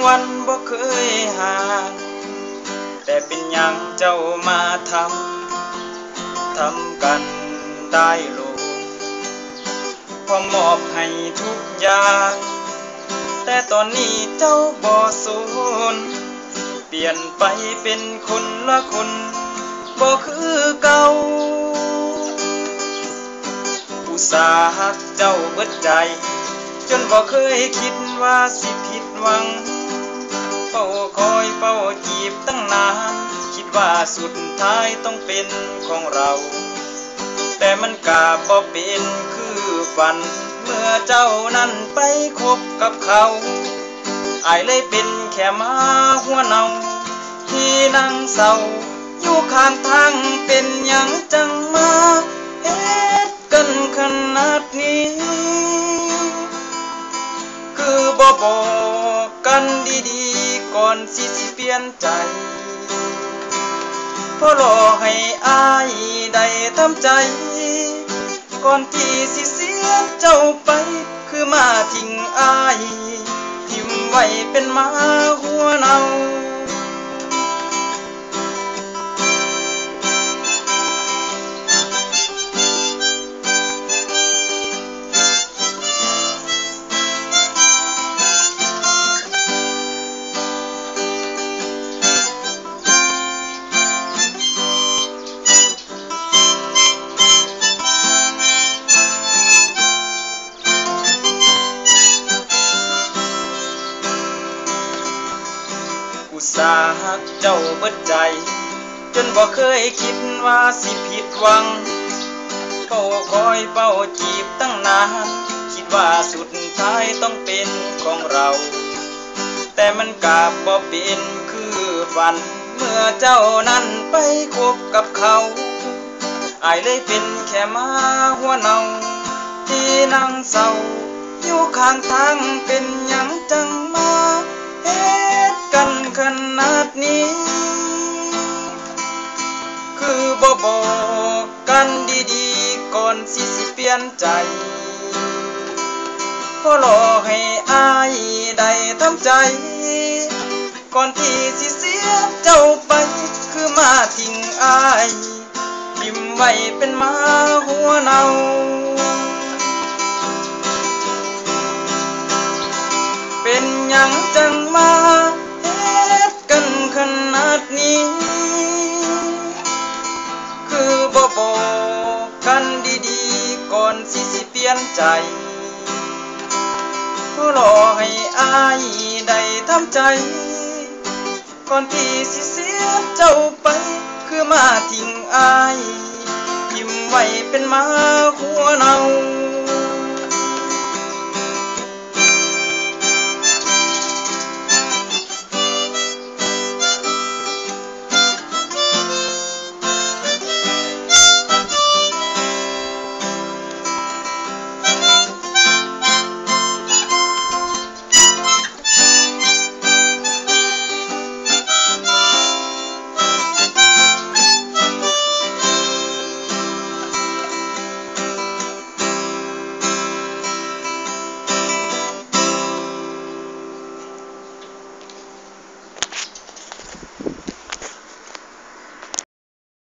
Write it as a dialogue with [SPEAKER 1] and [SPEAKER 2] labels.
[SPEAKER 1] วันบ่เคยห่าง แต่เป็นหยังเจ้ามาทำกันได้โลงพอมอบให้ทุกอย่างแต่ตอนนี้เจ้าบ่สนเปลี่ยนไปเป็นคนละคนบ่คือเก่าอุตส่าห์ฮักเจ้าเบิดใจจนบ่เคยคิดว่าสิผิดหวังเฝ้าคอยเฝ้าจีบตั้งนานคิดว่าสุดท้ายต้องเป็นของเราแต่มันกะบ่เป็นคือฝันเมื่อเจ้านั้นไปคบกับเขาอ้ายเลยเป็นแค่หมาหัวเน่าที่นั่งเศร้าอยู่ข้างทางเป็นหยังจังมาเฮ็ดกันขนาดนี้คือบ่บอกกันดีๆก่อนสิเปลี่ยนใจเพราะรอให้อ้ายได้ทำใจก่อนที่สิเสียเจ้าไปคือมาทิ้งอ้ายทิ่มไว้เป็นหมาหัวเน่าอุตส่าห์ฮักเจ้าเบิดใจจนบ่เคยคิดว่าสิผิดหวังเฝ้าคอยเฝ้าจีบตั้งนานคิดว่าสุดท้ายต้องเป็นของเราแต่มันกลับบ่เป็นคือฝันเมื่อเจ้านั้นไปคบกับเขาอ้ายเลยเป็นแค่หมาหัวเน่าที่นั่งเศร้าอยู่ข้างทางเป็นหยังจังมาเฮ็ดกันขนาดนี้คือบ่บอกกันดีๆก่อนสิเปลี่ยนใจเพราะรอให้อ้ายได้ทำใจก่อนที่สิเสียเจ้าไปคือมาทิ้งอ้ายทิ่มไว้เป็นหมาหัวเน่าเป็นหยังจังมาเฮ็ดกันขนาดนี้คือบ่บอกกันดีๆก่อนสิเปลี่ยนใจเพราะรอให้อ้ายได้ทำใจก่อนที่สิเสียเจ้าไปคือมาทิ้งอ้ายทิ่มไว้เป็นหมาหัวเน่า